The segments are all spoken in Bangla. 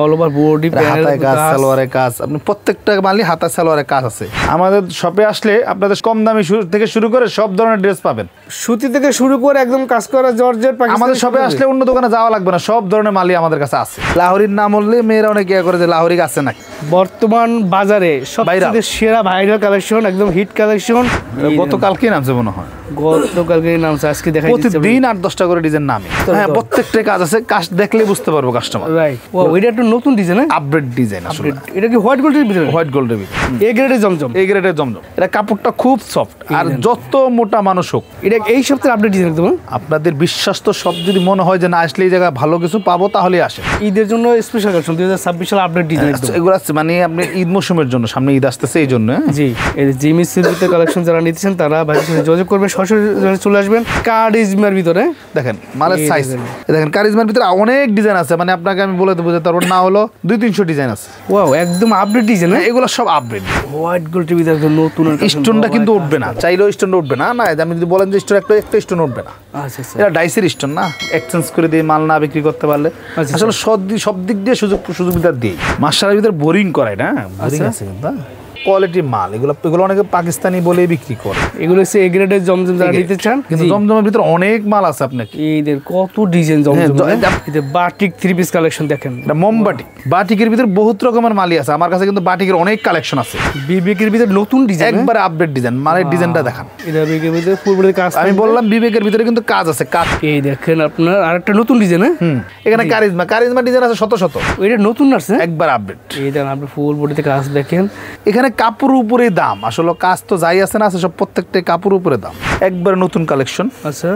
অল ওভার বডি হাতায় কাজ, সালোয়ারে কাজ, আপনি প্রত্যেকটা মালই হাতা সালোয়ারে কাজ আছে। আমাদের শপে আসলে আপনাদের কম দামি থেকে শুরু করে সব ধরনের ড্রেস পাবেন, সুতি থেকে শুরু করে একদম কাজ করা জর্জেট। আমাদের শপে আসলে অন্য দোকানে যাওয়া লাগবে না, সব ধরনের মালই আমাদের কাছে আছে। লাহোরির নাম বললে মেয়েরা অনেক ইয়ে করে যে লাহোরি আছে নাকি। বর্তমান বাজারে সবচেয়ে সেরা ভাইরাল কালেকশন, একদম হিট কালেকশন। গতকালকে নামছে মনে হয়, গতকালকে নামছে, আজকে দেখাই দিচ্ছি। প্রতিদিন 8-10টা করে ডিজাইন নামে। হ্যাঁ, প্রত্যেকটা কাজ আছে, কাজ দেখলেই বুঝতে পারবো কাস্টমার। রাইট। ও এটা একটা নতুন ডিজাইন, আপডেট ডিজাইন আসলে। এটা কি হোয়াইট গোল্ডের ভিতরে? হোয়াইট গোল্ডের ভিতরে এ গ্রেডের জমজম। এ গ্রেডের জমজম। এটা কাপড়টা খুব সফট, আর যত মোটা মানুষ হোক। এটা এই সপ্তাহে আপডেট ডিজাইন একদম। আপনাদের বিশ্বাস তো সব, যদি মনে হয় যে না আসলে এই জায়গায় ভালো কিছু পাবো তাহলেই আসে। ঈদের জন্য স্পেশাল কালেকশন 2026 সালে আপডেট ডিজাইন একদম। এগুলো আছে মানে আপনি ঈদ মৌসুমের জন্য, সামনে ঈদ আসতেছে এই জন্য। জি, এই জিমি সিল্কের কালেকশন যারা নিতেছেন তারা ভাইয়ের সাথে যোগাযোগ করবেন, সরাসরি চলে আসবেন। কারিজমার ভিতরে দেখেন মালের সাইজ দেখেন, কারিজমার ভিতরে অনেক ডিজাইন আছে, মানে আপনাকে আমি বলে দেবো যে তারপর না হলো 200-300 ডিজাইন আছে। ওয়াও, একদম আপডেট ডিজাইন। এগুলো সব আপডেট। হোয়াইট গোল্ডের ভিতরে একদম নতুন। স্টোনটা কিন্তু উঠবে না, চাইলেও স্টোন উঠবে না। না, আমি যদি বলেন যে স্টোন একটা স্টোন উঠবে না। আচ্ছা আচ্ছা, এটা ডাইসের স্টোন না, এক্সচেঞ্জ করে দিয়ে মাল না বিক্রি করতে পারলে আসলে সব দিক দিয়ে সুযোগ সুবিধা দিই। মার্শালের ভিতরে বোরিং করায় না, বোরিং আছে কিন্তু কোয়ালিটি মাল। এগুলো অনেকে পাকিস্তানি বলে বিক্রি করে। এগুলো হচ্ছে এ গ্রেডের জমজম যারা নিতে চান। কিন্তু জমজমের ভিতরে অনেক মাল আছে আপনাকে। এইদের কত ডিজাইন জমজম। এটা বাটিক 3 পিস কালেকশন দেখেন, এটা মোমবাটিক। বাটিকের ভিতরে বহুত রকমের মালই আছে আমার কাছে, কিন্তু বাটিকের অনেক কালেকশন আছে। বিবেকের ভিতরে নতুন ডিজাইন, একবারে আপডেট ডিজাইন। মালের ডিজাইনটা দেখান। এটা বিবেকের ভিতরে ফুলবডি কাজ। আমি বললাম বিবেকের ভিতরে কিন্তু কাজ আছে, কাজ। এই দেখেন আপনার আরেকটা নতুন ডিজাইন। এখানে কারিজমা ডিজাইন আছে শত শত। এটা নতুন আসছে, একবার আপডেট। এই দেখেন আপনি ফুলবডিতে কাজ দেখেন। এখানে কাপড় উপরে দাম, আসলে কাজ তো যাই আছে না আছে সব প্রত্যেকটা কাপড় উপরে দাম। একবার নতুন কালেকশন। আচ্ছা,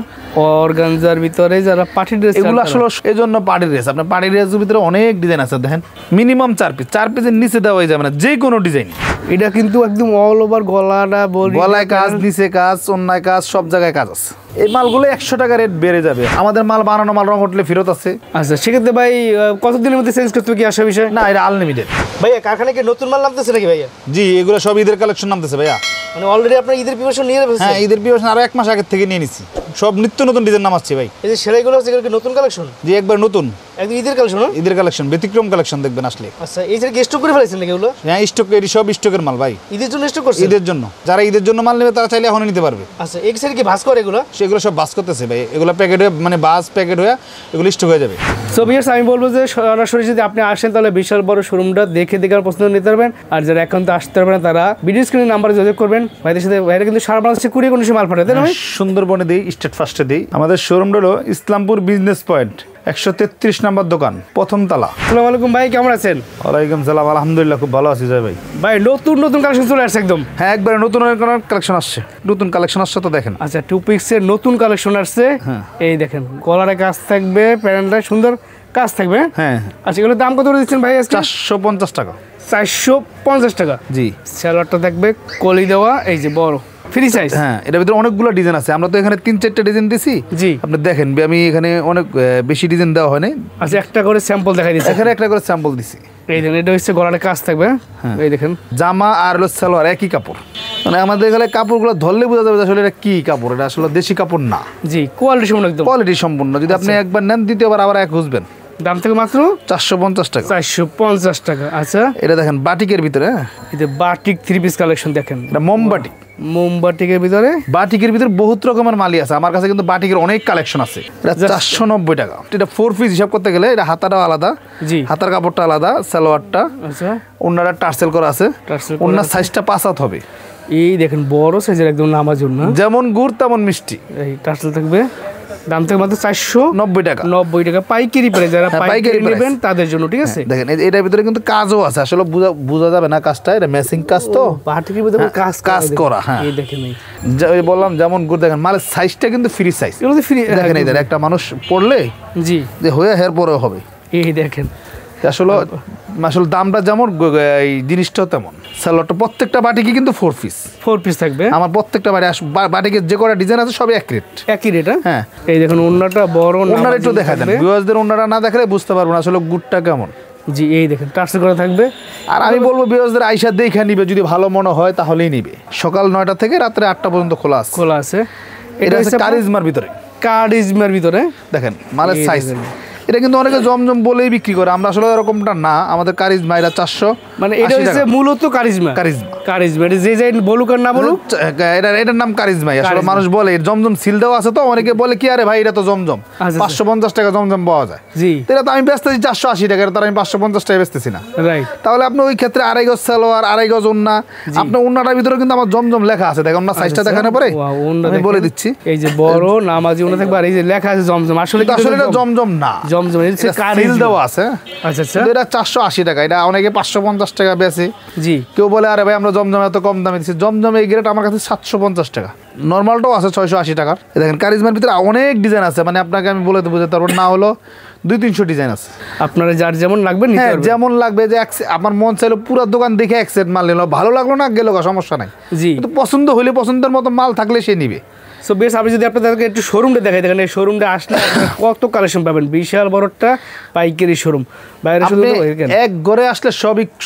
অর্গানজার ভিতরে যারা পার্টি ড্রেস, এগুলো আসলে এই জন্য পার্টি ড্রেস। আপনার পার্টি ড্রেসের ভিতরে অনেক ডিজাইন আছে দেখেন। মিনিমাম 4 পিস, 4 পিসের নিচে দেওয়া হয়ে যাবে না, যে কোনো ডিজাইন। এটা কিন্তু একদম অল ওভার গলাটা, গলায় কাজ, নিচে কাজ, অন্যায় কাজ, সব জায়গায় কাজ আছে। এই মালগুলো 100 টাকা রেট বেড়ে যাবে। আমাদের মাল বানানো মাল রং উঠলে ফেরত আছে। আচ্ছা, সেক্ষেত্রে ভাই কতদিনের মধ্যে চেঞ্জ করতে হবে কি আসা বিষয়? না, এটা আনলিমিটেড। ভাইয়া কারখানায় কি নতুন মাল নামতেছে নাকি ভাইয়া? জি, এগুলো সব ঈদের কালেকশন নামতেছে ভাইয়া। মানে অলরেডি আপনার ঈদের প্রিপারেশন নিয়ে ফেলেছেন? হ্যাঁ, ঈদের প্রিপারেশন আরো 1 মাস আগে থেকে নিয়ে নিছি। সব নিত্য নতুন ডিজাইন নামাচ্ছি ভাই। এই যে সেলাইগুলো আছে, এগুলো কি নতুন কালেকশন? জি, একবার নতুন, একদম ঈদের কালেকশন। ঈদের কালেকশন, ব্যতিক্রম কালেকশন দেখবেন আসলে। আচ্ছা, এই যে স্টক করে ফেলেছেন নাকি এগুলো? হ্যাঁ, স্টক, এর সব স্টকের মাল ভাই। ঈদের জন্য স্টক করছেন? ঈদের জন্য, যারা ঈদের জন্য মাল নেবে তারা চাইলে এখনই নিতে পারবে। আচ্ছা, এই সাইড কি ভাঁজ করে এগুলো? সেগুলো সব ভাঁজ করতেছে ভাই। এগুলো প্যাকেট হয়ে, মানে বাস প্যাকেট হয়ে এগুলো স্টক হয়ে যাবে। সো ভিউয়ার্স, আমি বলবো যে সরাসরি যদি আপনি আসেন তাহলে বিশাল বড় শোরুমটা দেখে পছন্দ নিতে পারবেন। আর যারা একান্ত আসতে পারবেন তারা ভিডিও স্ক্রিনের নাম্বারে যোগাযোগ করবেন। ভাইদের সাথে ভাইরা কিন্তু সারা বাংলাদেশে কুরিয়ার কন্ডিশনে মাল পাঠাতে হবে। সুন্দরবনে দিই, স্টেট ফার্স্টে দিই। আমাদের শোরুমটা হলো ইসলামপুর বিজনেস পয়েন্ট, 133 নম্বর দোকান, প্রথম তলা। আসসালামু আলাইকুম ভাই, কেমন আছেন? ওয়ালাইকুম সালাম, আলহামদুলিল্লাহ খুব ভালো আছি জয় ভাই। ভাই নতুন কালেকশন চলে আসছে একদম। হ্যাঁ, একবারে নতুন কালেকশন আসছে, নতুন কালেকশন আসছে তো দেখেন। আচ্ছা, 2 পিক্সের নতুন কালেকশন আসছে। এই দেখেন, গলারে কাজ থাকবে, প্যান্টটা সুন্দর কাজ থাকবে। হ্যাঁ। আচ্ছা, এগুলো দাম কত করে দিচ্ছেন ভাই? 450 টাকা। 450 টাকা। জি। সালোয়ারটা থাকবে কলি দেওয়া, এই যে বড় ফ্রি সাইজ। হ্যাঁ, এটার ভিতরে অনেকগুলো ডিজাইন আছে। আমরা তো এখানে 3-4টা ডিজাইন দিছি। জি, আপনি দেখেন, আমি এখানে অনেক বেশি ডিজাইন দেওয়া হয়নি। আচ্ছা, একটা করে স্যাম্পল দেখাই দিচ্ছি। এখানে একটা করে স্যাম্পল দিছি। এই দেখেন, এটা হচ্ছে গলারে কাজ থাকবে। এই দেখেন, জামা আর সালোয়ার একই কাপড়। মানে আমাদের এখানে কাপড়গুলো ধরলে বোঝা যাবে আসলে এটা কি কাপড়। এটা আসলে দেশি কাপড় না। জি, কোয়ালিটি সম্পূর্ণ, একদম কোয়ালিটি সম্পূর্ণ। যদি আপনি একবার নেন, দ্বিতীয়বার আবার এক খুঁজবেন। দাম থেকে মাত্র 450 টাকা। 450 টাকা। আচ্ছা, এটা দেখেন বাটিকের ভিতরে। এটা বাটিক 3 পিস কালেকশন দেখেন। এটা মোমবাটিক। মোমবাটিকের ভিতরে, বাটিকের ভিতরে বহুত রকমের মালই আছে আমার কাছে, কিন্তু বাটিকের অনেক কালেকশন আছে। এটা 490 টাকা। এটা 4 পিস হিসাব করতে গেলে এটা হাতাটাও আলাদা। জি, হাতার কাপড়টা আলাদা, সালোয়ারটা। আচ্ছা, ওন্নাটা টার্সেল করা আছে। ওন্নার সাইজটা 5 হাত হবে। এই দেখেন, বড় সাইজের একদম নামাজুন না, যেমন গুড় তেমন মিষ্টি। এই টার্সেল থাকবে। দাম থেকে মাত্র 490 টাকা। 90 টাকা পাইকারি প্রাইস, যারা পাইকারি নেবেন তাদের জন্য। ঠিক আছে, দেখেন এটার ভিতরে কিন্তু কাজও আছে। আসলে বোঝা যাবে না কাজটা, এটা ম্যাচিং কাজ তো, বাটিকের ভিতরে কাজ করা। হ্যাঁ, এই দেখেন, এই বললাম যেমন গুড়। দেখেন মালের সাইজটা কিন্তু ফ্রি সাইজ। এগুলো ফ্রি দেখেন, এদের একটা মানুষ পড়লে জি যে হয়ে হের পরেও হবে। এই দেখেন, আসলে দামটা যেমন, এই জিনিসটাও তেমন। সালোয়ারটা প্রত্যেকটা বাটিকে কিন্তু 4 পিস থাকবে। আমার প্রত্যেকটা বাটিকে যে কটা ডিজাইন আছে সবই একই রেট। হ্যাঁ, এই দেখুন, ওন্নাটা বড়। ওন্নাটা একটু দেখা দেন, ভিউয়ার্সদের ওন্নাটা না দেখলে বুঝতে পারবো না আসলে গুড়টা কেমন। জি, এই দেখেন, টার্সেল করা থাকবে। আর আমি বলবো ভিউয়ার্সদের আইসা দেখে নিবে, যদি ভালো মনে হয় তাহলেই নিবে। সকাল 9টা থেকে রাত্রে 8টা পর্যন্ত খোলা আছে। এটা হচ্ছে কারিজমার ভিতরে। ভিতরে দেখেন মালের সাইজ, এটা কিন্তু অনেকে জমজম বলেই বিক্রি করে, আমরা আসলে এরকমটা না। আমাদের কারিজমা এটা 400, মানে এটা হচ্ছে মূলত কারিজমা। এটা যে যে বলুক আর না বলুক, এটার নাম কারিজমাই। আসলে মানুষ বলে জমজম সিল দেওয়া আছে, তো অনেকে বলে কি আরে ভাই এটা তো জমজম, 550 টাকা জমজম পাওয়া যায়। এটা তো আমি বেচতেছি 480 টাকা, তার আমি 550 টাকা বেচতেছি না। তাহলে আপনি ওই ক্ষেত্রে 2.5 গজ সালোয়ার, 2.5 গজ ওন্না, আপনার ওন্নাটার ভিতরে কিন্তু আমার জমজম লেখা আছে। দেখেন ওন্না সাইজটা দেখানোর পরে আমি বলে দিচ্ছি, এই যে বড় নামাজি ওন্না থাকবে, আর এই যে লেখা আছে জমজম। আসলে এটা জমজম না, জমজম এটা সিল দেওয়া আছে। আচ্ছা আচ্ছা, এটা 480 টাকা, এটা অনেকে 550 টাকা বেচে। জি, কেউ বলে আরে ভাই আমরা জমজম এত কম দামে দিচ্ছি। জমজম এই গ্রেড আমার কাছে 750 টাকা, নর্মালটাও আছে 680 টাকার। দেখেন কারিজমার ভিতরে অনেক ডিজাইন আছে, মানে আপনাকে আমি বলে দেবো যে তারপর না হলো 200-300 ডিজাইন আছে। আপনারা যার যেমন লাগবে, হ্যাঁ যেমন লাগবে, যে আমার মন চাইলো পুরো দোকান দেখে এক সেট মাল নিল, ভালো লাগলো না গেল, সমস্যা নাই। জি, কিন্তু পছন্দ হলে, পছন্দের মতো মাল থাকলে সে নিবে। সো বেশ, আপনি যদি আপনাদেরকে একটু শোরুমটা দেখাই, দেখেন এই শোরুমটা আসলে আপনারা কত কালেকশন পাবেন। বিশাল বড়টা পাইকারি শোরুম, বাইরে শুধু এক ঘরে আসলে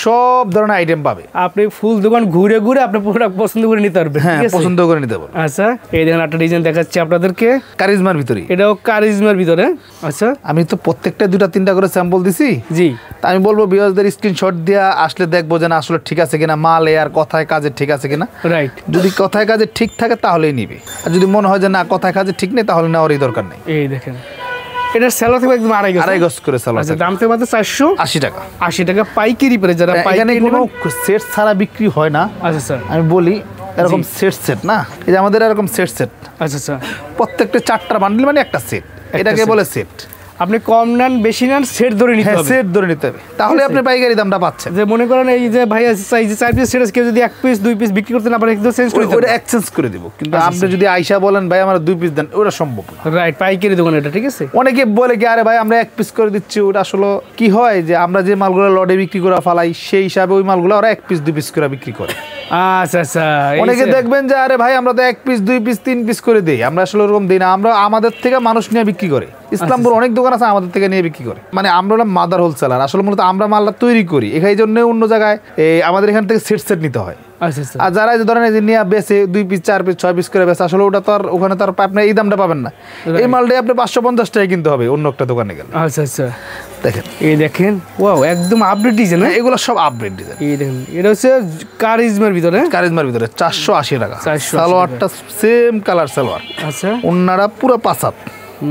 সব ধরনের আইটেম পাবে। আপনি ফুল দোকান ঘুরে ঘুরে আপনি প্রোডাক্ট পছন্দ করে নিতে পারবেন। হ্যাঁ, পছন্দ করে নিতে পারবেন। আচ্ছা, এই দেখেন একটা ডিজাইন দেখাচ্ছি আপনাদেরকে কারিজমার ভিতরে, এটাও কারিজমার ভিতরে। আচ্ছা, আমি তো প্রত্যেকটা 2-3টা করে স্যাম্পল দিছি। জি, তা আমি বলবো ভিউয়ারদের স্ক্রিনশট দিয়ে আসলে দেখবো যে না আসলে ঠিক আছে কিনা, মাল আর কথায় কাজে ঠিক আছে কিনা। রাইট, যদি কথায় কাজে ঠিক থাকে তাহলেই নিবে, আর যদি মনে হয় যে না কথায় কাজে ঠিক নেই তাহলে নেওয়ারই দরকার নেই। এই দেখেন এটা সেলার থেকে একদম 2.5 গজ করে সেলার। আচ্ছা, দাম থেকে মাত্র 480 টাকা। 80 টাকা পাইকারি পড়ে, যারা পাইকারি কোনো সেট ছাড়া বিক্রি হয় না। আচ্ছা স্যার, আমি বলি এরকম সেট না, এই যে আমাদের এরকম সেট। আচ্ছা আচ্ছা, প্রত্যেকটা 4টা বান্ডেল মানে একটা সেট, এটাকে বলে সেট। আপনি কম নেন বেশি নেন, সেট ধরে নিতে হবে। সেট ধরে নিতে হবে, তাহলে আপনি পাইকারি দামটা পাচ্ছেন। যে মনে করেন এই যে ভাই আছে এই যে 4 পিস সেট, কেউ যদি 1 পিস 2 পিস বিক্রি করতে না পারে, একদম চেঞ্জ করে ওটা এক্সচেঞ্জ করে দিব। কিন্তু আপনি যদি আইসা বলেন ভাই আমার 2 পিস দেন, ওটা সম্ভব না। রাইট, পাইকারি দোকান এটা, ঠিক আছে। অনেকে বলে কি আরে ভাই আমরা 1 পিস করে দিচ্ছি, ওটা আসলে কি হয় যে আমরা যে মালগুলো লটে বিক্রি করে ফালাই, সেই হিসাবে ওই মালগুলো ওরা 1 পিস 2 পিস করে বিক্রি করে। আচ্ছা আচ্ছা, অনেকে দেখবেন যে আরে ভাই আমরা তো 1 পিস 2 পিস 3 পিস করে দেই, আমরা আসলে ওরকম দেই না। আমরা আমাদের থেকে মানুষ নিয়ে বিক্রি করে, ইসলামপুর অনেক দোকান আছে আমাদের থেকে নিয়ে বিক্রি করে। মানে আমরা হলাম মাদার হোলসেলার, আসলে মূলত আমরা মালটা তৈরি করি, এই জন্য অন্য জায়গায় আমাদের এখান থেকে সেট নিতে হয়। আর যারা যে ধরেন যে নিয়ে বেচে 2 পিস 4 পিস 6 পিস করে বেচে, আসলে ওটা তো আর ওখানে তো আর আপনি এই দামটা পাবেন না। এই মালটাই আপনি 550 টাকা কিনতে হবে অন্য একটা দোকানে গেলে। আচ্ছা আচ্ছা, দেখেন এই দেখেন, ওয়াও একদম আপডেট ডিজাইন। এগুলো সব আপডেট ডিজাইন। এই দেখেন এটা হচ্ছে কারিজমার ভিতরে, 480 টাকা। সালোয়ারটা সেম কালার সালোয়ার। আচ্ছা, ওন্নাটা পুরো পাসাত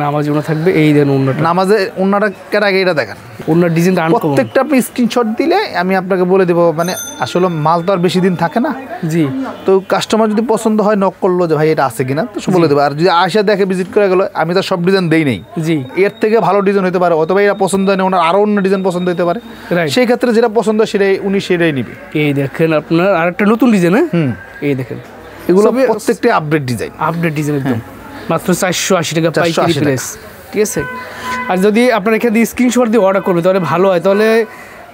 নামাজি ওন্না থাকবে। এই দেখেন ওন্নাটা, নামাজে ওন্নাটা কেটে আগে এটা দেখেন, ওন্নার ডিজাইনটা প্রত্যেকটা আপনি স্ক্রিনশট দিলে আমি আপনাকে বলে দেবো। মানে আসলে মাল তো আর বেশি দিন থাকে না। জি, তো কাস্টমার যদি পছন্দ হয় নক করলো যে ভাই এটা আছে কিনা, তো বলে দেবো। আর যদি আয়সা দেখে ভিজিট করে গেলো, আমি তো সব ডিজাইন দেই নেই। জি, এর থেকে ভালো ডিজাইন হতে পারে, অথবা এটা পছন্দ হয় না, ওনার আরো অন্য ডিজাইন পছন্দ হতে পারে। সেই ক্ষেত্রে যেটা পছন্দ সেটাই উনি সেটাই নিবে। এই দেখেন আপনার আরেকটা নতুন ডিজাইন। হ্যাঁ, এই দেখেন এগুলো প্রত্যেকটা আপডেট ডিজাইন, একদম মাত্র 480 টাকা পাইকারি প্রাইস, ঠিক আছে। আর যদি আপনার এখানে দিয়ে স্ক্রিনশট দিয়ে অর্ডার করবে তাহলে ভালো হয়, তাহলে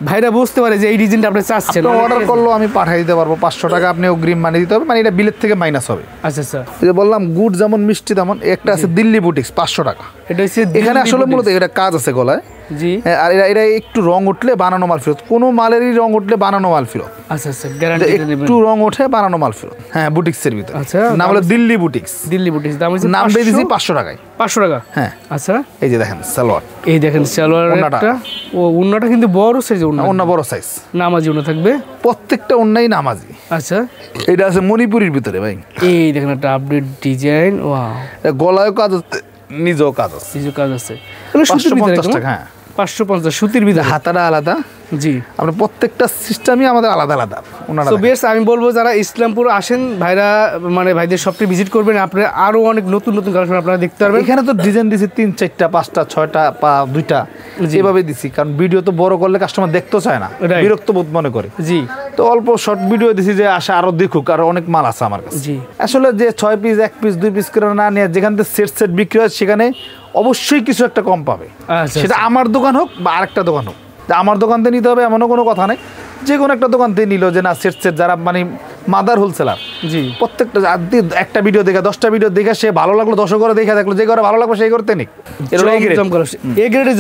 ভাইরা বুঝতে পারে যে এই ডিজাইনটা আপনি চাচ্ছেন। অর্ডার করলেও আমি পাঠিয়ে দিতে পারবো, 500 টাকা আপনি অগ্রিম মানিয়ে দিতে হবে, মানে এটা বিলের থেকে মাইনাস হবে। আচ্ছা আচ্ছা, এই যে বললাম গুড যেমন মিষ্টি তেমন, একটা আছে দিল্লি বুটিক্স 500 টাকা। এটা হচ্ছে এখানে আসলে মূলত এটা কাজ আছে গলায়। জি, আর এরা একটু রং উঠলে বানানো মাল ফেরত, কোনো মালেরই রং উঠলে বানানো মাল ফেরত। আচ্ছা আচ্ছা, গ্যারান্টি একটু রং ওঠে বানানো মাল ফেরত। হ্যাঁ, বুটিক্সের ভিতরে। আচ্ছা, নাম হলো দিল্লি বুটিক্স। দাম হচ্ছে নাম দিয়ে দিয়েছি 500 টাকায়। 500 টাকা। হ্যাঁ, আচ্ছা, এই যে দেখেন সালোয়ার, এই দেখেন সালোয়ার একটা, ও ওন্নাটা কিন্তু বড় সাইজ, ওন্না বড় সাইজ, নামাজি ওন্না থাকবে, প্রত্যেকটা ওন্নাই নামাজি। আচ্ছা, এটা আছে মণিপুরের ভিতরে ভাই। এই দেখেন একটা আপডেট ডিজাইন, ওয়াও, গলায় কাজ আছে, নিজেও কাজ আছে। 550 টাকা। হ্যাঁ, 550 সুতির ভিতরে, হাতাটা আলাদা। জি, আপনার প্রত্যেকটা সিস্টেমই আমাদের আলাদা আলাদা। তো বেশ, আমি বলবো যারা ইসলামপুর আসেন ভাইরা, মানে ভাইদের শপটি ভিজিট করবেন, আপনারা আরো অনেক নতুন নতুন কালেকশন আপনারা দেখতে পারবেন। এখানে তো ডিজাইন দিছি 3, 4টা 5টা 6টা বা 2টা যেভাবে দিছি, কারণ ভিডিও তো বড় করলে কাস্টমার দেখতে চায় না, বিরক্ত বোধ মনে করে। জি, তো অল্প শর্ট ভিডিও দিছি যে আসে আরো দেখুক, আর অনেক মাল আছে আমার কাছে। জি, আসলে যে 6 পিস 1 পিস 2 পিস করে না নিয়ে যেখান থেকে সেট বিক্রি হয়, সেখানে অবশ্যই কিছু একটা কম পাবে। সেটা আমার দোকান হোক বা আরেকটা দোকান হোক, আমার দোকান থেকে নিতে হবে এমনও কোনো কথা নেই। যে কোনো একটা দোকান থেকে নিল যে না সেট যারা মানে মাদার হোলসেলার, জি, প্রত্যেকটা একটা ভিডিও দেখে 10টা ভিডিও দেখে সে ভালো লাগলো, 10 করে দেখে দেখলো, যে করে ভালো লাগলো সেই করতে নিক। এ গ্রেডের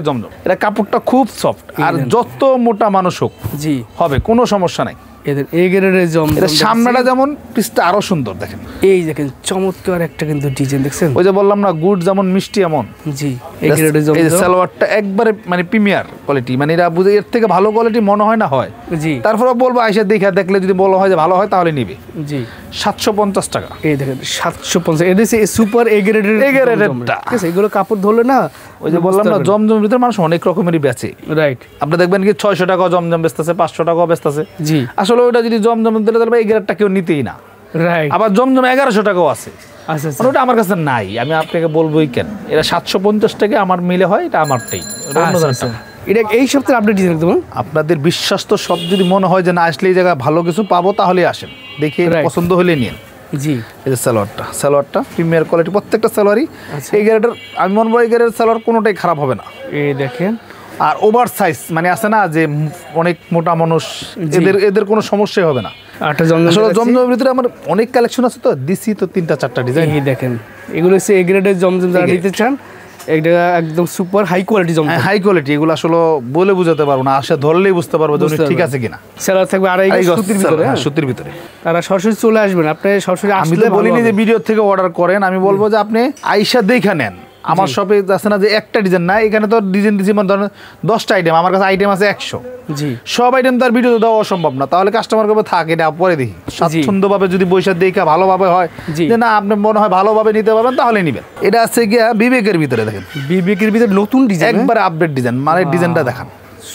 জমজম, এটা কাপড়টা খুব সফট, আর যত মোটা মানুষ হোক জি হবে, কোনো সমস্যা নাই। এদের এ গ্রেডের জমজম, সামনেটা যেমন পিসটা আরো সুন্দর, দেখেন এই দেখেন চমৎকার একটা কিন্তু ডিজাইন দেখছেন, ওই যে বললাম না গুড যেমন মিষ্টি এমন। জি এই গ্রেডের এই যে সালোয়ারটা একবারে মানে প্রিমিয়ার কোয়ালিটি, মানে এরা বুঝে এর থেকে ভালো কোয়ালিটি মনে হয় না হয়। জি তারপরে বলবো আইসা দেখে দেখলে যদি বলা হয় যে ভালো হয় তাহলে নিবে। জি 750 টাকা। এই দেখেন 750, এটা সুপার এ গ্রেডের গ্রেডেরটা। ঠিক আছে, এগুলো কাপড় ধরলে না ওই যে বললাম না জমজমের ভিতরে মানুষ অনেক রকমেরই বেচে। রাইট, আপনি দেখবেন কি 600 টাকা জমজম বেচতেছে, 500 টাকা বেচতেছে। জি আসলে ওটা যদি জমজম দিলে তাহলে এই গ্রেডটা কেউ নিতেই না। রাইট, আবার জমজম 1100 টাকাও আছে, আচ্ছা মানে ওটা আমার কাছে নাই, আমি আপনাকে বলবোই কেন। এটা 750 টাকা আমার মিলে হয়, এটা আমারটাই। ওটা অন্য আচ্ছা, ধরনের। এটা এই সপ্তাহে আপডেট ডিজাইন দেবো। আপনাদের বিশ্বাস তো সব যদি মনে হয় যে না আসলে এই জায়গায় ভালো কিছু পাবো তাহলে আসেন, দেখে পছন্দ হলে নিন। জি এই যে সালোয়ারটা প্রিমিয়ার কোয়ালিটি, প্রত্যেকটা সালোয়ারই এই গ্রেডের। আমি মনে হয় এই গ্রেডের সালোয়ার কোনোটাই খারাপ হবে না। এই দেখেন, আর ওভার সাইজ মানে আছে না যে অনেক মোটা মানুষ, এদের কোনো সমস্যাই হবে না। আসলে জমজমের ভিতরে আমার অনেক কালেকশন আছে, তো দিছি তো 3-4টা ডিজাইন। এই দেখেন এগুলো হচ্ছে এ গ্রেডের জমজম, যারা নিতে চান এটা একদম সুপার হাই কোয়ালিটি জমজম। হাই কোয়ালিটি, এগুলো আসলে বলে বুঝাতে পারবো না, আসলে ধরলেই বুঝতে পারবো যে ঠিক আছে কিনা। সেলার থাকবে আড়াই সুতির ভিতরে, সুতির ভিতরে। তারা সরাসরি চলে আসবেন, আপনি সরাসরি আমি তো বলিনি যে ভিডিও থেকে অর্ডার করেন, আমি বলবো যে আপনি আইসা দেখে নেন। আমার শপে আছে না যে একটা ডিজাইন না, এখানে তো ডিজাইন দিচ্ছি মানে ধরেন 10টা আইটেম, আমার কাছে আইটেম আছে 100। জি সব আইটেম তার ভিডিও দেওয়া অসম্ভব না, তাহলে কাস্টমার কবে থাকে এটা পরে দেখি। স্বাচ্ছন্দ্যভাবে যদি বৈশা দেখে ভালোভাবে হয় যে না আপনি মনে হয় ভালোভাবে নিতে পারবেন তাহলে নিবেন। এটা আছে গিয়া বিবেকের ভিতরে, দেখেন বিবেকের ভিতরে নতুন ডিজাইন, একবার আপডেট ডিজাইন, মানে ডিজাইনটা দেখান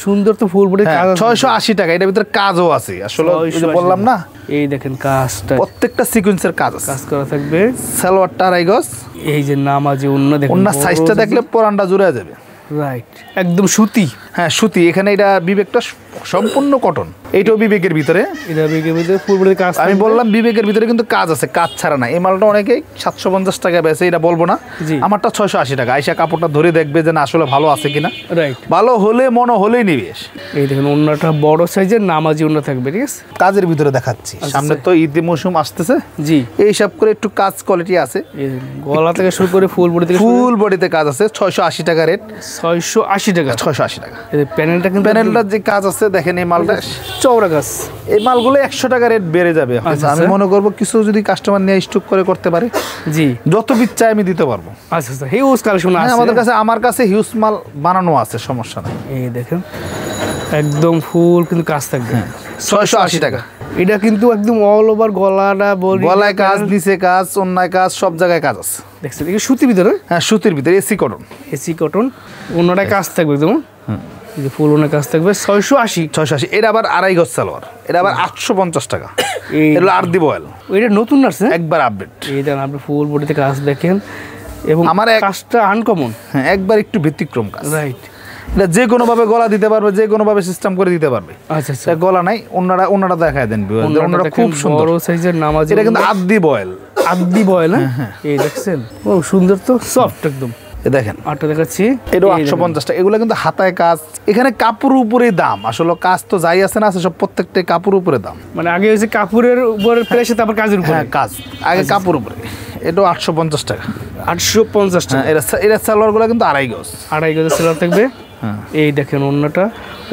সুন্দর তো ফুল বডি কাজ। 680 টাকা, এটার ভিতরে কাজও আছে। আসলে বললাম না, এই দেখেন কাজটা, প্রত্যেকটা সিকোয়েন্সের কাজ আছে, কাজ করা থাকবে। সালোয়ারটা আড়াই গজ, এই যে নামাজি ওন্না দেখেন, ওন্নার সাইজটা দেখলে পরানটা জুড়ে যাবে। রাইট, একদম সুতি। হ্যাঁ সুতি। এখানে এটা বিবেকটা সম্পূর্ণ কটন, এইটাও বিবেকের ভিতরে। এটা বিবেকের ভিতরে ফুল বডি কাজ। আমি বললাম বিবেকের ভিতরে কিন্তু কাজ আছে, কাজ ছাড়া না। এই মালটা অনেকেই 750 টাকা বেচে, এটা বলবো না। আমারটা 680 টাকা। আইসা কাপড়টা ধরে দেখবে যে না আসলে ভালো আছে কিনা। রাইট, ভালো হলে মনে হলেই নিবে। এই দেখেন ওন্নাটা বড় সাইজের নামাজি ওন্না থাকবে, ঠিক আছে। কাজের ভিতরে দেখাচ্ছি, সামনে তো ঈদ মৌসুম আসতেছে। জি এই সব করে একটু কাজ কোয়ালিটি আছে, গলা থেকে শুরু করে ফুল বডি থেকে, ফুল বডিতে কাজ আছে। 680 টাকা রেট, 680 টাকা, 680 টাকা। এই প্যানেলটা কিন্তু, প্যানেলটার যে কাজ আছে দেখেন, এই মালটা চওড়া কাজ। এই মালগুলো 100 টাকা রেট বেড়ে যাবে। আমি মনে করবো কিছু যদি কাস্টমার নিয়ে স্টক করে করতে পারে, জি যত বিচ চাই আমি দিতে পারবো। আচ্ছা আচ্ছা, হিউজ কালেকশন আছে আমাদের কাছে, আমার কাছে হিউজ মাল বানানো আছে, সমস্যা নাই। এই দেখেন একদম ফুল কিন্তু কাজ থাকবে। 680 টাকা। এটা কিন্তু একদম অল ওভার গলাটা, গলায় কাজ, নিচে কাজ, অন্যায় কাজ, সব জায়গায় কাজ আছে। দেখছেন এটা সুতির ভিতরে? হ্যাঁ সুতির ভিতরে, এসি কটন। এসি কটন, অন্যটায় কাজ থাকবে একদম। এই যে ফুল অনেক কাজ থাকবে। 680। এটা আবার আড়াই গজ সালোয়ার, এটা আবার 850 টাকা। এগুলো আর দিব অয়েল, এটা নতুন আসছে একবার আপডেট। এইটা আপনি ফুল বডিতে কাজ দেখেন, এবং আমার কাজটা আনকমন। হ্যাঁ একবার একটু ব্যতিক্রম কাজ। রাইট, এটা যে কোনো ভাবে গলা দিতে পারবে, যে কোনো ভাবে সিস্টেম করে দিতে পারবে। আচ্ছা আচ্ছা, গলা নাই, ওনারা দেখায় দেন, ওনারা খুব সুন্দর বড় সাইজের নামাজ। এটা কিন্তু আদি বয়েল, আদি বয়েল। এই দেখছেন, ও সুন্দর তো, সফট একদম। দেখেন আটটা দেখাচ্ছি, এটা 850 টাকা। এগুলো কিন্তু হাতায় কাজ, এখানে কাপড়ের উপরে দাম। আসলে কাজ তো যাই আছে না আছে, সব প্রত্যেকটা কাপড়ের উপরে দাম। মানে আগে হচ্ছে কাপড়ের উপরে প্রেসে, তারপর কাজের উপরে। হ্যাঁ কাজ আগে কাপড় উপরে। এটা 850 টাকা। 850 টাকা। এটা সালোয়ারগুলো কিন্তু আড়াই গজ সালোয়ার থাকবে। এই দেখেন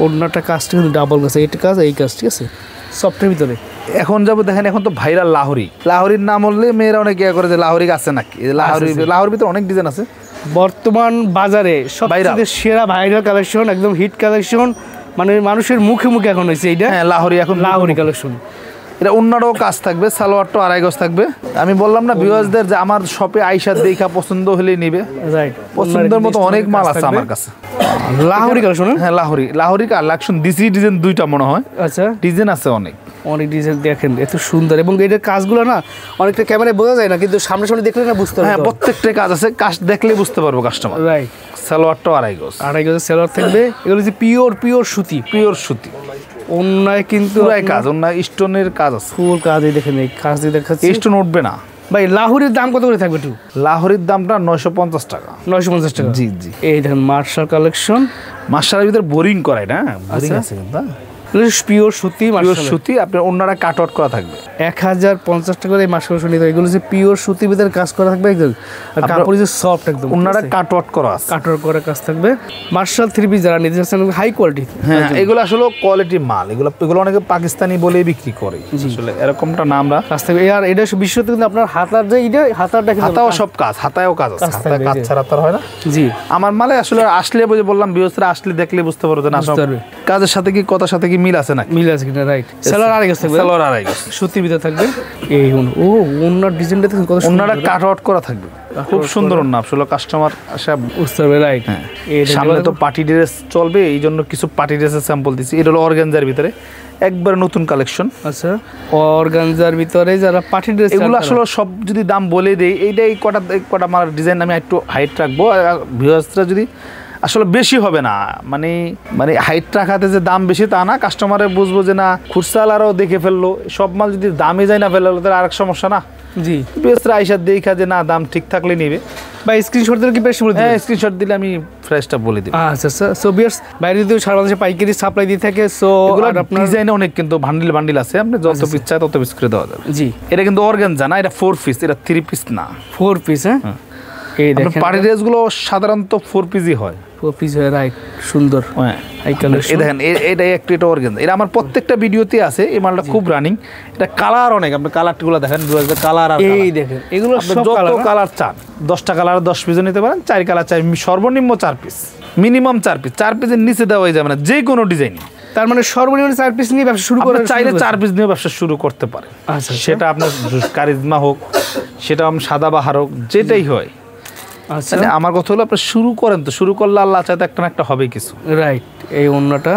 ওন্নাটা কাজটা কিন্তু ডাবল কাজ, এইটা কাজ, এই কাজ, ঠিক আছে, সফটের ভিতরে। এখন যাবো দেখেন, এখন তো ভাইরাল লাহোরির নাম হলে মেয়েরা অনেক ইয়ে করে যে লাহোরি আছে নাকি। লাহোরির ভিতরে অনেক ডিজাইন আছে বর্তমান বাজারে, সবচেয়ে সেরা ভাইরাল কালেকশন, একদম হিট কালেকশন, মানে মানুষের মুখে মুখে এখন হয়েছে এইটা। হ্যাঁ লাহোরি, এখন লাহোরি কালেকশন। এটা অন্যটাও কাজ থাকবে, সালোয়ারটাও আড়াই গজ থাকবে। আমি বললাম না ভিউয়ার্সদের যে আমার শপে আইসা দেখা পছন্দ হলেই নিবে। রাইট, পছন্দের মতো অনেক মাল আছে আমার কাছে। লাহোরি কালেকশন। হ্যাঁ লাহোরি কালেকশন দিছি, ডিজাইন 2টা মনে হয়। আচ্ছা, ডিজাইন আছে অনেক ডিজাইন দেখেন, এত সুন্দর। এবং এটার কাজগুলো না অনেকটা ক্যামেরায় বোঝা যায় না, কিন্তু সামনে দেখলে না বুঝতে পারবে। হ্যাঁ প্রত্যেকটা কাজ আছে, কাজ দেখলেই বুঝতে পারবো কাস্টমার। রাইট, সালোয়ারটাও আড়াই গজ সালোয়ার থাকবে। এগুলো যে পিওর সুতি। অন্যায় কিন্তু কাজ, অন্যায় স্টোনের কাজ আছে, ফুল কাজ। এই দেখেন, এই কাজ দিয়ে দেখাচ্ছি, স্টোন উঠবে না। ভাই লাহোরির দাম কত করে থাকবে? একটু লাহোরির দামটা 950 টাকা। 950 টাকা। জি। এই দেখেন মার্শাল কালেকশন, মার্শালের ভিতরে বোরিং করায় না, বোরিং আছে কিন্তু পিওর সুতি, পিওর সুতি, আপনার অন্যরা কাট আউট করা থাকবে। 1050 টাকা করে এই মাস্ক নিতে হবে। এগুলো যে পিওর সুতির ভিতরে কাজ করা থাকবে একদম, আর কাপড় যে সফট একদম, অন্যরা কাট আউট করা আছে, কাট আউট করা কাজ থাকবে। মার্শাল 3 পিস যারা নিতে চাচ্ছেন হাই কোয়ালিটি, হ্যাঁ এগুলো আসলে কোয়ালিটি মাল। এগুলো অনেকে পাকিস্তানি বলে বিক্রি করে, আসলে এরকমটা না আমরা কাজ থাকবে। আর এটা বিশ্বতে কিন্তু আপনার হাতার যে এটা হাতারটা কিন্তু হাতাও সব কাজ, হাতায়ও কাজ আছে, হাতায় কাজ ছাড়া তো হয় না। জি আমার মালে আসলে আসলে বুঝে বললাম, বিয়সরা আসলে দেখলে বুঝতে পারবে না সব কাজের সাথে কি কথার সাথে কি মিল আছে না, মিল আছে কিনা। রাইট, সেলার আড়াই গেছে, সেলার আড়াই গেছে সুতির ভিতরে থাকবে। এই ও ওনার ডিজাইনটা দেখুন কত সুন্দর, ওনারা কাট আউট করা থাকবে, খুব সুন্দর ওন্না। আসলে কাস্টমার আসা বুঝতে পারবে। রাইট, সামনে তো পার্টি ড্রেস চলবে, এই জন্য কিছু পার্টি ড্রেসের স্যাম্পল দিচ্ছি। এটা হলো অর্গানজার ভিতরে একবার নতুন কালেকশন। আচ্ছা, অর্গানজার ভিতরে যারা পার্টি ড্রেস, এগুলো আসলে সব যদি দাম বলে দেই, এইটাই কটা আমার ডিজাইন আমি একটু হাইট রাখবো। ভিউয়ার্সরা যদি আসলে বেশি হবে না, মানে হাইট রাখাতে যে দাম বেশি তা না, কাস্টমারে বুঝবো যে না খুরসালারও দেখে ফেললো, সব মাল যদি দামে যায় না ফেললো তাহলে আরেক সমস্যা না। জি, বেশরা আইসা দেখা যে না দাম ঠিক থাকলে নিবে, বা স্ক্রিনশট দিলে কি বেশি বলে দিবেন? হ্যাঁ স্ক্রিনশট দিলে আমি ফ্রেশটা বলে দিই। আচ্ছা আচ্ছা। সো ভিউয়ার্স, বাইরে যদি সারা বাংলাদেশে পাইকারি সাপ্লাই দিয়ে থাকে, সো এগুলো আপনার ডিজাইনে অনেক কিন্তু বান্ডিল আছে, আপনি যত পিস চাই তত পিস করে দেওয়া যাবে। জি, এটা কিন্তু অর্গানজা না, এটা 4 পিস, এটা 3 পিস না, 4 পিস। হ্যাঁ, এই দেখেন পার্টি ড্রেস গুলো সাধারণত 4 পিসই হয়, 4 পিস হয়। রাইট, সুন্দর। হ্যাঁ এই কালেকশন, এই দেখেন এটাই একটু, এটা অর্গানজা। এটা আমার প্রত্যেকটা ভিডিওতে আছে, এই মালটা খুব রানিং। এটা কালার অনেক, আপনি কালারগুলো দেখেন, কালার আর এই দেখেন এগুলো সব যত কালার চান, 10টা কালার 10 পিসও নিতে পারেন, 4 কালার চাই সর্বনিম্ন 4 পিস, মিনিমাম 4 পিস। 4 পিসের নিচে দেওয়া যাবে না যে কোনো ডিজাইন। তার মানে সর্বনিম্ন 4 পিস নিয়ে ব্যবসা শুরু করে, চাইলে 4 পিস নিয়ে ব্যবসা শুরু করতে পারে। আচ্ছা, সেটা আপনার কারিজমা হোক, সেটা সাদাবাহার হোক, যেটাই হয়। আচ্ছা, আমার কথা হলো আপনি শুরু করেন, তো শুরু করলে আল্লাহ চাইতে একটা না একটা হবেই কিছু। রাইট, এই অন্যটা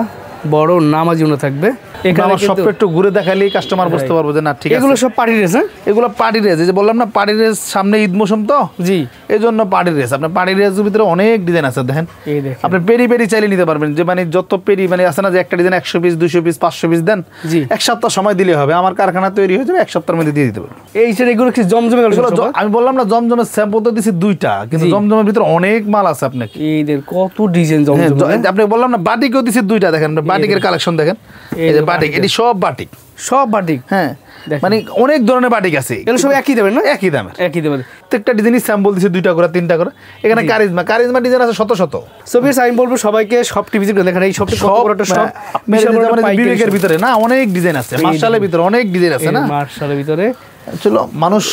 বড় নামাজি ওন্না থাকবে। এখানে আমার সব একটু ঘুরে দেখালেই কাস্টমার বুঝতে পারবো যে না ঠিক আছে। এগুলো সব পার্টি ড্রেস। হ্যাঁ, এগুলো পার্টি ড্রেস, এই যে বললাম না পার্টি ড্রেস, সামনে ঈদ মৌসুম তো, জি, এই জন্য পার্টি ড্রেস। আপনার পার্টি ড্রেসের ভিতরে অনেক ডিজাইন আছে, দেখেন এই দেখেন আপনি পেরি চাইলে নিতে পারবেন, যে মানে যত পেরি মানে আছে না, যে একটা ডিজাইন 100 পিস 200 পিস 500 পিস দেন, জি, 1 সপ্তাহ সময় দিলে হবে, আমার কারখানা তৈরি হয়ে যাবে, 1 সপ্তাহের মধ্যে দিয়ে দিতে পারবো। এই সেটা এগুলো কি জমজমে গেল? আমি বললাম না জমজমের স্যাম্পল তো দিছি 2টা, কিন্তু জমজমের ভিতরে অনেক মাল আছে আপনাকে। এইদের কত ডিজাইন জমজমে। আপনি বললাম না বাটিকও দিছি 2টা, দেখেন বাটিকের কালেকশন দেখেন, এই যে বাটিক, এটি সব বাটিক, সব বাটিক। হ্যাঁ মানে অনেক ধরনের বাটিক আছে, এগুলো সব একই দেবেন না? একই দামের, একই দেবেন। প্রত্যেকটা ডিজাইনই স্যাম্পল দিছে 2টা করে 3টা করে। এখানে কারিজমা ডিজাইন আছে শত। সো ভিউয়ার্স, আমি বলবো সবাইকে শপটি ভিজিট করে দেখেন। এই শপটি কত বড় একটা শপ, বিবেকের ভিতরে না অনেক ডিজাইন আছে, মার্শালের ভিতরে অনেক ডিজাইন আছে না, মার্শালের ভিতরে। চলো মানুষ,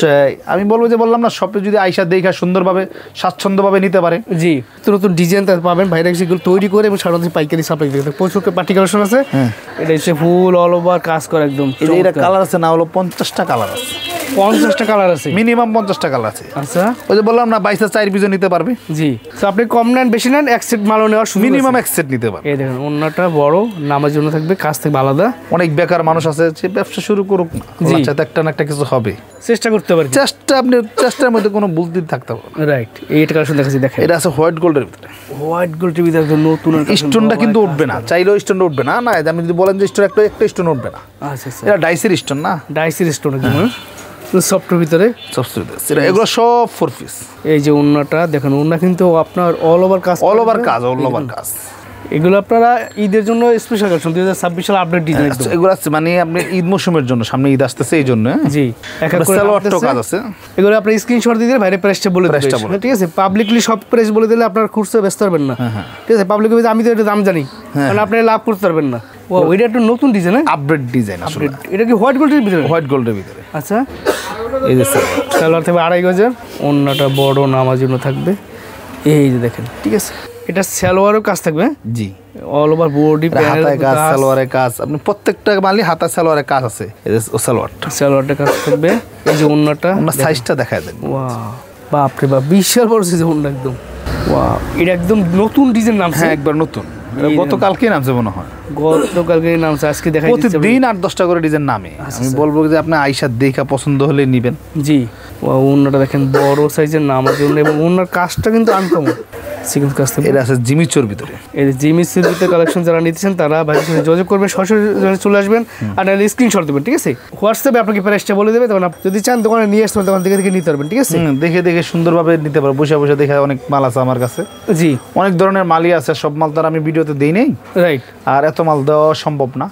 আমি বলবো যে বললাম না শপে যদি আইসা দেখা সুন্দরভাবে স্বাচ্ছন্দ্যভাবে নিতে পারে। জি, নতুন ডিজাইন পাবেন, বাইরে সেগুলো তৈরি করে এবং সারা পাইকারি সাপ্লাই দিতে প্রচুর পার্টি কালেকশন আছে। এটা হচ্ছে ফুল অল ওভার কাজ করা একদম। এটা কালার আছে না হলো 50টা কালার আছে, 50টা কালার আছে, মিনিমাম 50টা কালার আছে। আচ্ছা, ওই যে বললাম না 22 4 পিসও নিতে পারবে। জি, তো আপনি কম নেন বেশি নেন, এক সেট মালও নেওয়ার সুযোগ, মিনিমাম এক সেট নিতে পারবে। এই দেখেন অন্যটা বড় নামার জন্য থাকবে, কাজ থাকবে আলাদা। অনেক বেকার মানুষ আছে, যে ব্যবসা শুরু করুক না, চাইতে একটা না একটা কিছু হবে, চেষ্টা করতে পারি। চেষ্টা, আপনি চেষ্টার মধ্যে কোনো বুদ্ধি থাকতে হবে। রাইট, এইটা কালেকশন দেখাচ্ছি, দেখেন এটা আছে হোয়াইট গোল্ডের ভিতরে। হোয়াইট গোল্ডের ভিতরে নতুন স্টোনটা কিন্তু উঠবে না, চাইলেও স্টোনটা উঠবে না। না আমি যদি বলেন যে স্টোন একটা স্টোন উঠবে না। আচ্ছা আচ্ছা, এটা ডাইসের স্টোন না, ডাইসের স্টোন একদম সফটের ভিতরে। এগুলো সব 4 পিস। এই যে ওন্নাটা দেখেন, ওন্না কিন্তু আপনার অল ওভার কাজ, অল ওভার কাজ। এগুলো আপনারা ঈদের জন্য স্পেশাল কালেকশন 2026 সাল আপডেট ডিজাইন। এগুলো আছে মানে আপনি ঈদ মৌসুমের জন্য, সামনে ঈদ আসতেছে এই জন্য। জি, এক এক করে সালোয়ারটাও কাজ আছে। এগুলো আপনি স্ক্রিনশট দিয়ে দিলে বাইরে প্রাইসটা বলে দিবেন, ঠিক আছে? পাবলিকলি সব প্রাইস বলে দিলে আপনার খুচরা ব্যস্ত পারবেন না, ঠিক আছে? পাবলিক আমি তো এটা দাম জানি, কারণ আপনি লাভ করতে পারবেন না। ও ওইটা একটু নতুন ডিজাইন, আপডেট ডিজাইন আসলে। এটা কি হোয়াইট গোল্ডের ভিতরে? হোয়াইট গোল্ডের ভিতরে। আচ্ছা, এই যে সালোয়ার থাকবে 2.5 গজের, ওন্নাটা বড় নামার জন্য থাকবে। এই যে দেখেন, ঠিক আছে? এটা সালোয়ারও কাজ থাকবে। জি, অল ওভার বডি, হাতায় কাজ, সালোয়ারের কাজ, আপনি প্রত্যেকটা মালই হাতা সালোয়ারের কাজ আছে। এই যে সালোয়ারটা কাজ থাকবে। এই যে ওন্নাটা, আমরা সাইজটা দেখায় দেন। ওয়াও, বাপ রে বাপ, বিশাল বড় সাইজ ওন্না একদম। ওয়াও, এটা একদম নতুন ডিজাইন নামছে। হ্যাঁ, একবার নতুন, গতকালকে নামছে মনে হয়, গতকালকে নামছে, আজকে দেখাই দিচ্ছে। প্রতিদিন 8-10টা করে ডিজাইন নামে। আমি বলবো যে আপনি আইসা দেখা পছন্দ হলে নেবেন। জি, ওন্নাটা দেখেন বড় সাইজের নামার জন্য, এবং ওন্নার কাজটা কিন্তু আনকমন সিকোয়েন্স কাজ থাকবে। এটা আছে জিমিচোর ভিতরে। এই যে জিমিচোর ভিতরে কালেকশন যারা নিতেছেন তারা ভাইয়ের সাথে যোগাযোগ করবেন, সরাসরি চলে আসবেন, আর স্ক্রিনশট দেবেন, ঠিক আছে? হোয়াটসঅ্যাপে আপনাকে প্রাইসটা বলে দেবে, তখন আপনি যদি চান দোকানে নিয়ে আসবেন, তখন দেখে নিতে পারবেন, ঠিক আছে? দেখে সুন্দরভাবে নিতে পারবো, বসে দেখে। অনেক মাল আছে আমার কাছে, জি, অনেক ধরনের মালই আছে, সব মাল তো আমি ভিডিওতে দেই নেই, রাইট, আর এত মাল দেওয়া সম্ভব না।